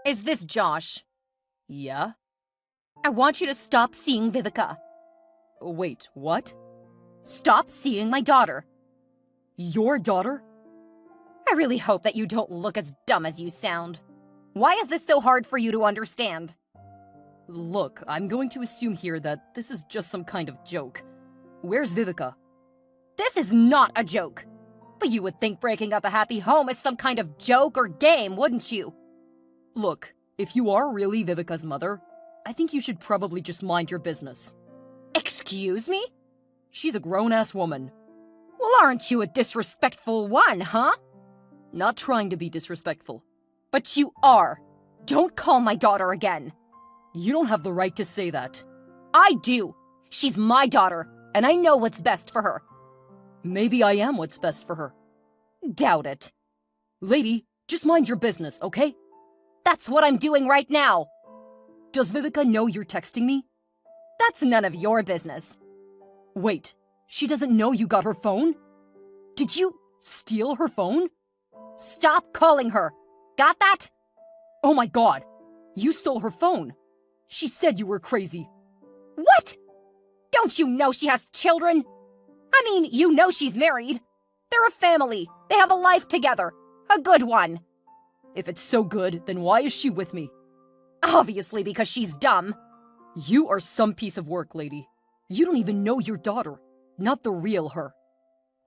Is this Josh? Yeah? I want you to stop seeing Vivica. Wait, what? Stop seeing my daughter. Your daughter? I really hope that you don't look as dumb as you sound. Why is this so hard for you to understand? Look, I'm going to assume here that this is just some kind of joke. Where's Vivica? This is not a joke. But you would think breaking up a happy home is some kind of joke or game, wouldn't you? Look, if you are really Vivica's mother, I think you should probably just mind your business. Excuse me? She's a grown-ass woman. Well, aren't you a disrespectful one, huh? Not trying to be disrespectful. But you are. Don't call my daughter again. You don't have the right to say that. I do. She's my daughter, and I know what's best for her. Maybe I am what's best for her. Doubt it. Lady, just mind your business, okay? That's what I'm doing right now. Does Vivica know you're texting me? That's none of your business. Wait, she doesn't know you got her phone? Did you steal her phone? Stop calling her. Got that? Oh my god, you stole her phone. She said you were crazy. What? Don't you know she has children? I mean, you know she's married. They're a family. They have a life together. A good one. If it's so good, then why is she with me? Obviously because she's dumb. You are some piece of work, lady. You don't even know your daughter, not the real her.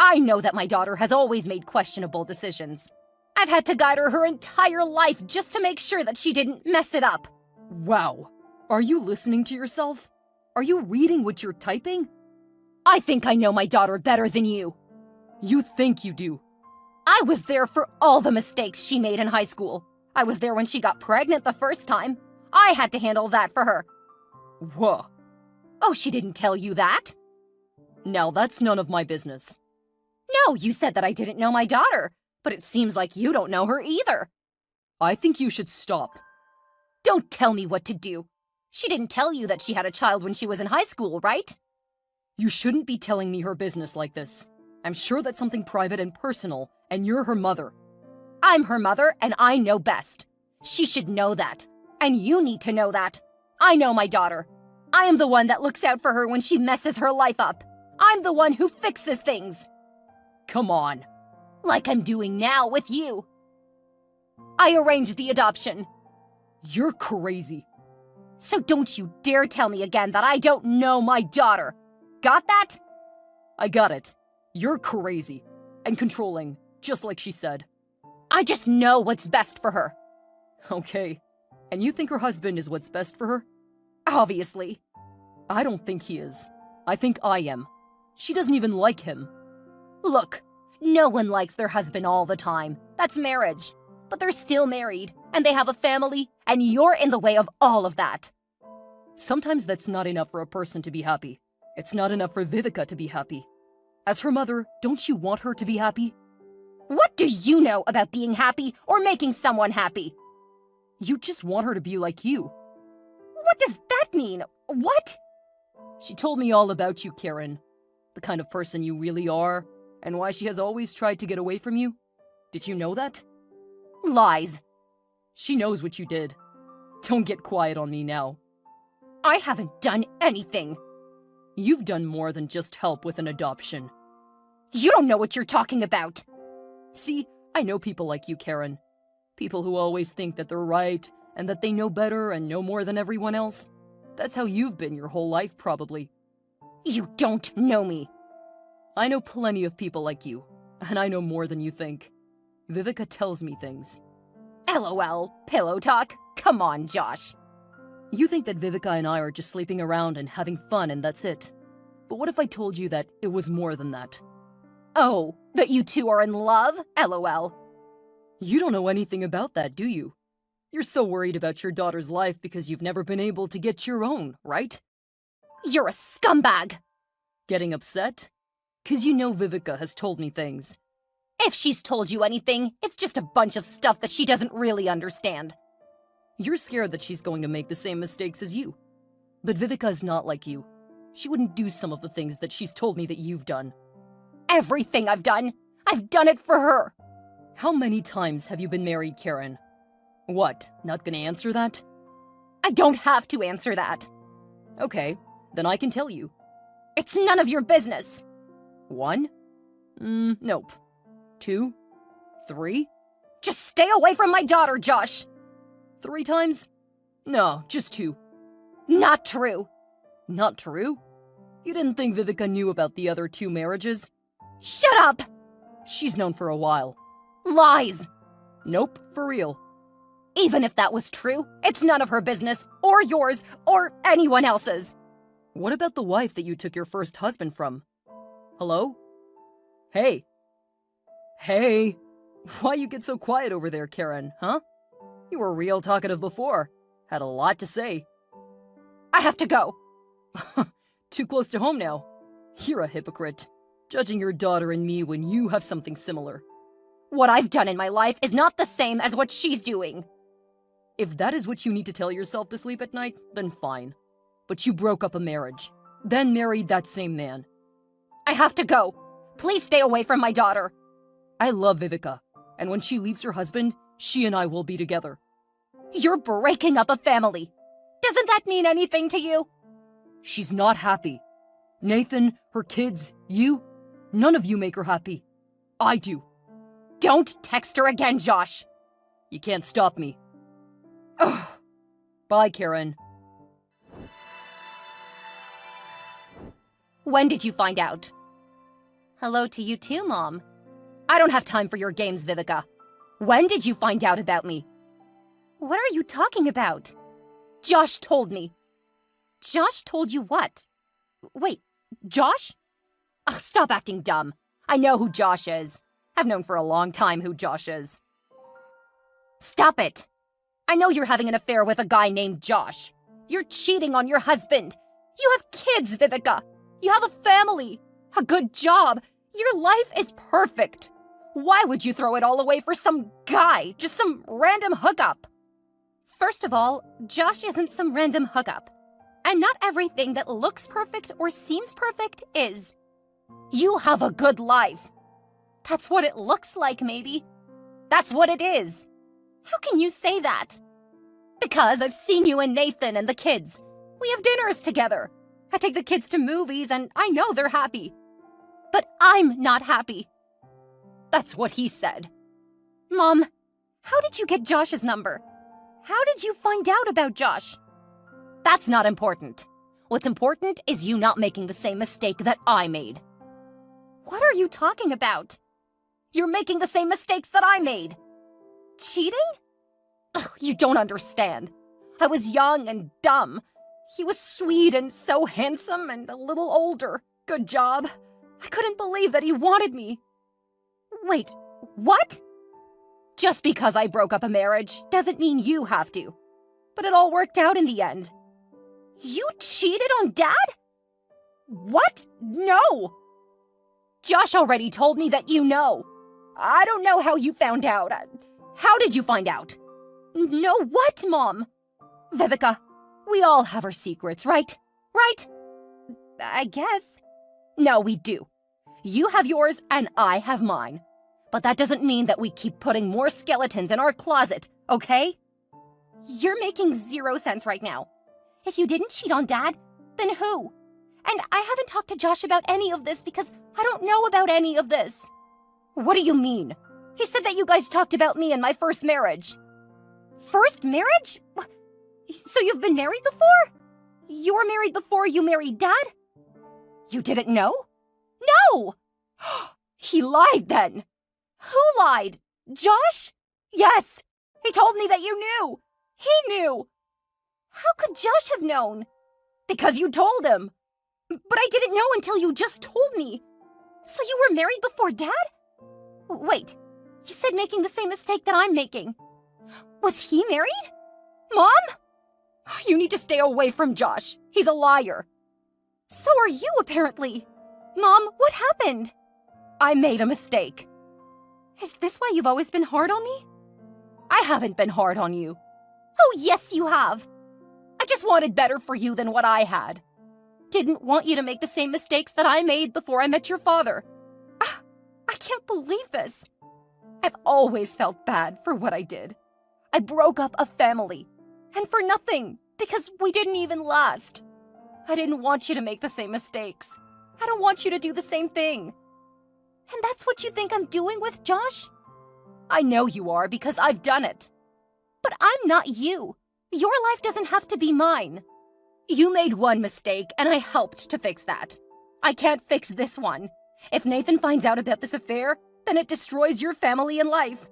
I know that my daughter has always made questionable decisions. I've had to guide her entire life just to make sure that she didn't mess it up. Wow. Are you listening to yourself? Are you reading what you're typing? I think I know my daughter better than you. You think you do. I was there for all the mistakes she made in high school. I was there when she got pregnant the first time. I had to handle that for her. Whoa. Oh, she didn't tell you that? Now that's none of my business. No, you said that I didn't know my daughter, but it seems like you don't know her either. I think you should stop. Don't tell me what to do. She didn't tell you that she had a child when she was in high school, right? You shouldn't be telling me her business like this. I'm sure that's something private and personal, and you're her mother. I'm her mother, and I know best. She should know that. And you need to know that. I know my daughter. I am the one that looks out for her when she messes her life up. I'm the one who fixes things. Come on. Like I'm doing now with you. I arranged the adoption. You're crazy. So don't you dare tell me again that I don't know my daughter. Got that? I got it. You're crazy. And controlling, just like she said. I just know what's best for her. Okay. And you think her husband is what's best for her? Obviously. I don't think he is. I think I am. She doesn't even like him. Look, no one likes their husband all the time. That's marriage. But they're still married, and they have a family, and you're in the way of all of that. Sometimes that's not enough for a person to be happy. It's not enough for Vivica to be happy. As her mother, don't you want her to be happy? What do you know about being happy or making someone happy? You just want her to be like you. What does that mean? What? She told me all about you, Karen. The kind of person you really are, and why she has always tried to get away from you. Did you know that? Lies. She knows what you did. Don't get quiet on me now. I haven't done anything. You've done more than just help with an adoption. You don't know what you're talking about. See, I know people like you, Karen. People who always think that they're right, and that they know better and know more than everyone else. That's how you've been your whole life, probably. You don't know me. I know plenty of people like you, and I know more than you think. Vivica tells me things. LOL, pillow talk. Come on, Josh. You think that Vivica and I are just sleeping around and having fun and that's it. But what if I told you that it was more than that? Oh, that you two are in love? LOL. You don't know anything about that, do you? You're so worried about your daughter's life because you've never been able to get your own, right? You're a scumbag. Getting upset? 'Cause you know Vivica has told me things. If she's told you anything, it's just a bunch of stuff that she doesn't really understand. You're scared that she's going to make the same mistakes as you. But Vivica is not like you. She wouldn't do some of the things that she's told me that you've done. Everything I've done it for her. How many times have you been married, Karen? What, not gonna answer that? I don't have to answer that. Okay, then I can tell you. It's none of your business. 1? Nope. 2? 3? Just stay away from my daughter, Josh. 3 times? No, just 2. Not true. Not true? You didn't think Vivica knew about the other 2 marriages? Shut up! She's known for a while. Lies. Nope, for real. Even if that was true, it's none of her business, or yours, or anyone else's. What about the wife that you took your first husband from? Hello? Hey. Hey. Why you get so quiet over there, Karen, huh? You were real talkative before. Had a lot to say. I have to go. Too close to home now. You're a hypocrite, judging your daughter and me when you have something similar. What I've done in my life is not the same as what she's doing. If that is what you need to tell yourself to sleep at night, then fine. But you broke up a marriage, then married that same man. I have to go. Please stay away from my daughter. I love Vivica, and when she leaves her husband, she and I will be together. You're breaking up a family. Doesn't that mean anything to you? She's not happy. Nathan, her kids, you, none of you make her happy. I do. Don't text her again, Josh. You can't stop me. Ugh. Bye, Karen. When did you find out? Hello to you too, Mom. I don't have time for your games, Vivica. When did you find out about me? What are you talking about? Josh told me. Josh told you what? Wait, Josh? Ugh, stop acting dumb. I know who Josh is. I've known for a long time who Josh is. Stop it. I know you're having an affair with a guy named Josh. You're cheating on your husband. You have kids, Vivica. You have a family, a good job. Your life is perfect. Why would you throw it all away for some guy, just some random hookup? First of all, Josh isn't some random hookup. And not everything that looks perfect or seems perfect is. You have a good life. That's what it looks like, maybe. That's what it is. How can you say that? Because I've seen you and Nathan and the kids. We have dinners together. I take the kids to movies and I know they're happy. But I'm not happy. That's what he said. Mom, how did you get Josh's number? How did you find out about Josh? That's not important. What's important is you not making the same mistake that I made. What are you talking about? You're making the same mistakes that I made. Cheating? Ugh, you don't understand. I was young and dumb. He was sweet and so handsome and a little older. Good job. I couldn't believe that he wanted me. Wait, what? Just because I broke up a marriage doesn't mean you have to. But it all worked out in the end. You cheated on Dad? What? No! Josh already told me that you know. I don't know how you found out. How did you find out? No what, Mom? Vivica, we all have our secrets, right? Right? I guess. No, we do. You have yours and I have mine. But that doesn't mean that we keep putting more skeletons in our closet, okay? You're making zero sense right now. If you didn't cheat on Dad, then who? And I haven't talked to Josh about any of this because I don't know about any of this. What do you mean? He said that you guys talked about me and my first marriage. First marriage? So you've been married before? You were married before you married Dad? You didn't know? No! He lied then. Who lied? Josh? Yes. He told me that you knew. He knew. How could Josh have known? Because you told him. But I didn't know until you just told me. So you were married before Dad? Wait, you said making the same mistake that I'm making. Was he married? Mom? You need to stay away from Josh. He's a liar. So are you, apparently. Mom, what happened? I made a mistake. Is this why you've always been hard on me? I haven't been hard on you. Oh, yes, you have. I just wanted better for you than what I had. Didn't want you to make the same mistakes that I made before I met your father. I can't believe this. I've always felt bad for what I did. I broke up a family. And for nothing, because we didn't even last. I didn't want you to make the same mistakes. I don't want you to do the same thing. And that's what you think I'm doing with Josh? I know you are because I've done it. But I'm not you. Your life doesn't have to be mine. You made one mistake and I helped to fix that. I can't fix this one. If Nathan finds out about this affair, then it destroys your family and life.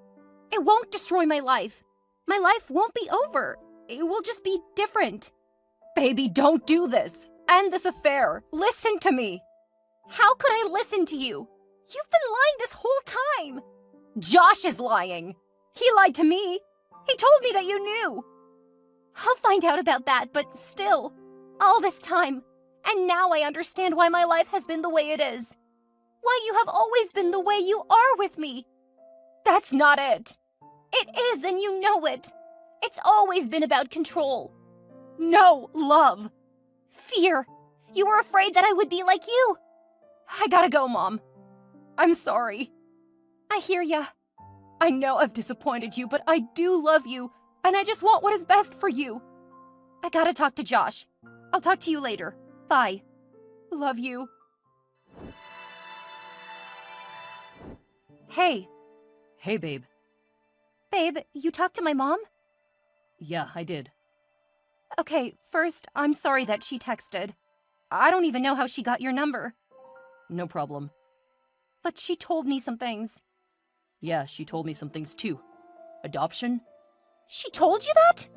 It won't destroy my life. My life won't be over. It will just be different. Baby, don't do this. End this affair. Listen to me. How could I listen to you? You've been lying this whole time. Josh is lying. He lied to me. He told me that you knew. I'll find out about that, but still, all this time, and now I understand why my life has been the way it is. Why you have always been the way you are with me. That's not it. It is, and you know it. It's always been about control. No, love. Fear. You were afraid that I would be like you. I gotta go, Mom. I'm sorry. I hear ya. I know I've disappointed you, but I do love you, and I just want what is best for you. I gotta talk to Josh. I'll talk to you later. Bye. Love you. Hey. Hey, babe. Babe, you talked to my mom? Yeah, I did. Okay, first, I'm sorry that she texted. I don't even know how she got your number. No problem. But she told me some things. Yeah, she told me some things too. Adoption? She told you that?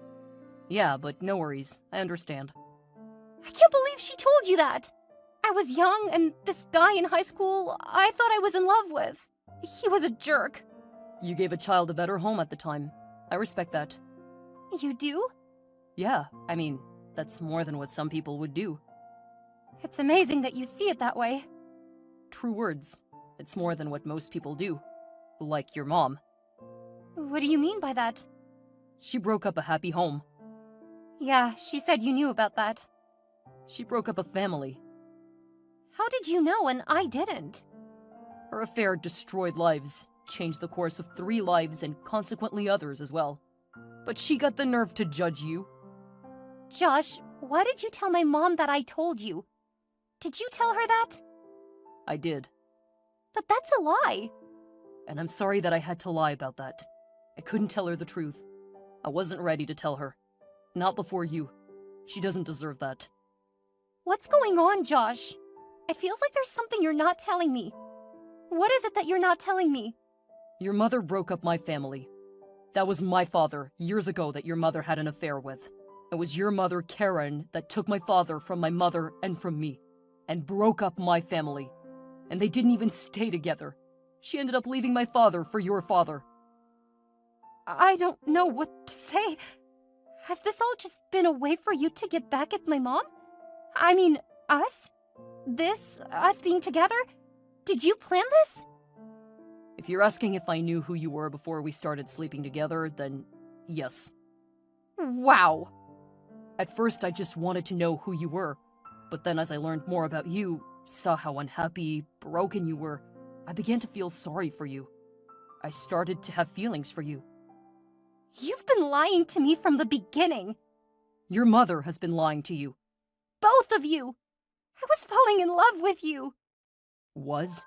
Yeah, but no worries. I understand. I can't believe she told you that. I was young, and this guy in high school, I thought I was in love with. He was a jerk. You gave a child a better home at the time. I respect that. You do? Yeah, I mean, that's more than what some people would do. It's amazing that you see it that way. True words. It's more than what most people do. Like your mom. What do you mean by that? She broke up a happy home. Yeah, she said you knew about that. She broke up a family. How did you know and I didn't? Her affair destroyed lives, changed the course of 3 lives and consequently others as well. But she got the nerve to judge you. Josh, why did you tell my mom that I told you? Did you tell her that? I did. But that's a lie. And I'm sorry that I had to lie about that. I couldn't tell her the truth. I wasn't ready to tell her. Not before you. She doesn't deserve that. What's going on, Josh? It feels like there's something you're not telling me. What is it that you're not telling me? Your mother broke up my family. That was my father, years ago, that your mother had an affair with. It was your mother, Karen, that took my father from my mother and from me, and broke up my family. And they didn't even stay together. She ended up leaving my father for your father. I don't know what to say. Has this all just been a way for you to get back at my mom? I mean, us? Us being together? Did you plan this? If you're asking if I knew who you were before we started sleeping together, then yes. Wow. At first, I just wanted to know who you were. But then as I learned more about you, saw how unhappy, broken you were, I began to feel sorry for you. I started to have feelings for you. You've been lying to me from the beginning. Your mother has been lying to you. Both of you. I was falling in love with you. Was?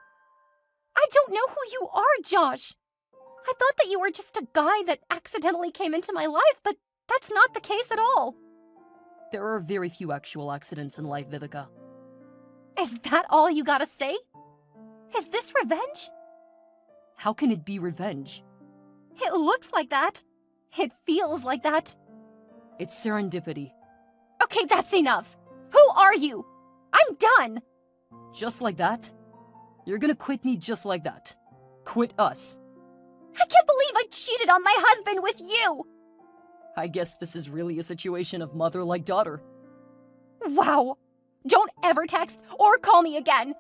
I don't know who you are, Josh. I thought that you were just a guy that accidentally came into my life, but that's not the case at all. There are very few actual accidents in life, Vivica. Is that all you gotta say? Is this revenge? How can it be revenge? It looks like that. It feels like that. It's serendipity. Okay, that's enough. Who are you? I'm done. Just like that? You're gonna quit me just like that. Quit us. I can't believe I cheated on my husband with you. I guess this is really a situation of mother like daughter. Wow. Don't ever text or call me again.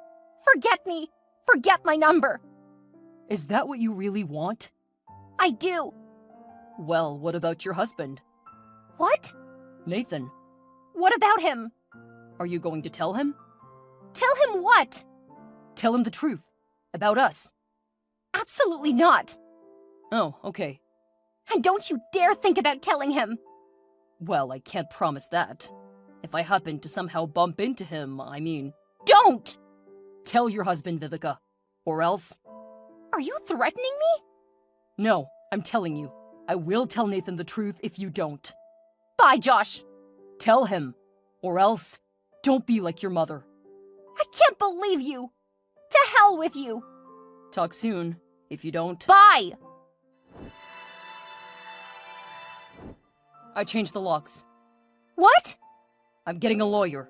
Forget me. Forget my number. Is that what you really want? I do. Well, what about your husband? What? Nathan. What about him? Are you going to tell him? Tell him what? Tell him the truth. About us. Absolutely not. Oh, okay. And don't you dare think about telling him! Well, I can't promise that. If I happen to somehow bump into him, I mean... Don't! Tell your husband, Vivica. Or else... Are you threatening me? No, I'm telling you. I will tell Nathan the truth if you don't. Bye, Josh! Tell him. Or else, don't be like your mother. I can't believe you! To hell with you! Talk soon, if you don't. Bye! I changed the locks. What? I'm getting a lawyer.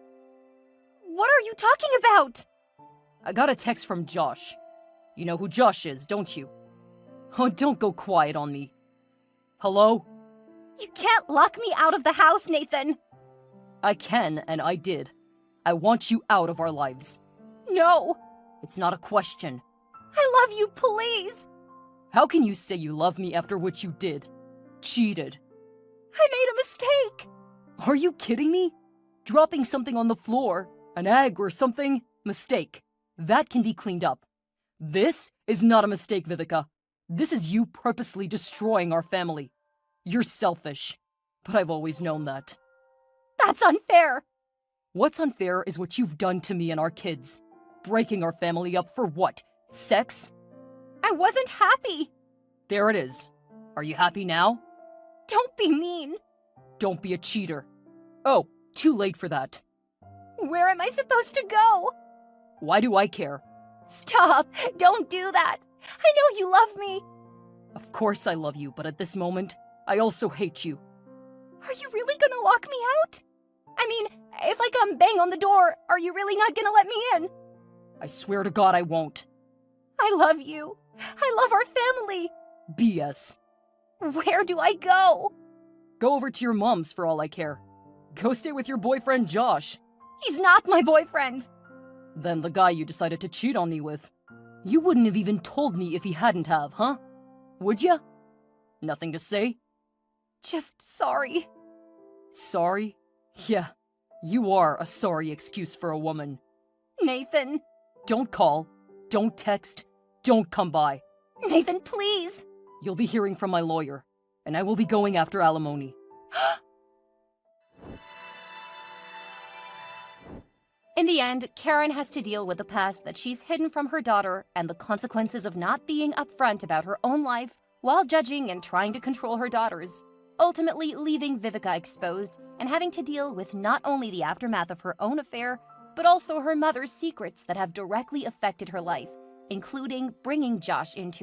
What are you talking about? I got a text from Josh. You know who Josh is, don't you? Oh, don't go quiet on me. Hello? You can't lock me out of the house, Nathan! I can, and I did. I want you out of our lives. No! It's not a question. I love you, please! How can you say you love me after what you did? Cheated. I made a mistake! Are you kidding me? Dropping something on the floor, an egg or something, mistake. That can be cleaned up. This is not a mistake, Vivica. This is you purposely destroying our family. You're selfish, but I've always known that. That's unfair! What's unfair is what you've done to me and our kids. Breaking our family up for what? Sex? I wasn't happy! There it is. Are you happy now? Don't be mean! Don't be a cheater. Oh, too late for that. Where am I supposed to go? Why do I care? Stop! Don't do that! I know you love me! Of course I love you, but at this moment, I also hate you. Are you really gonna lock me out? I mean, if I come bang on the door, are you really not gonna let me in? I swear to God I won't. I love you. I love our family. BS. Where do I go? Go over to your mom's for all I care. Go stay with your boyfriend Josh. He's not my boyfriend. Then the guy you decided to cheat on me with. You wouldn't have even told me if he hadn't have, huh? Would ya? Nothing to say? Just sorry. Sorry? Yeah, you are a sorry excuse for a woman. Nathan. Don't call, don't text, don't come by. Nathan, please. You'll be hearing from my lawyer, and I will be going after alimony. In the end, Karen has to deal with the past that she's hidden from her daughter and the consequences of not being upfront about her own life while judging and trying to control her daughters, ultimately leaving Vivica exposed and having to deal with not only the aftermath of her own affair, but also her mother's secrets that have directly affected her life, including bringing Josh into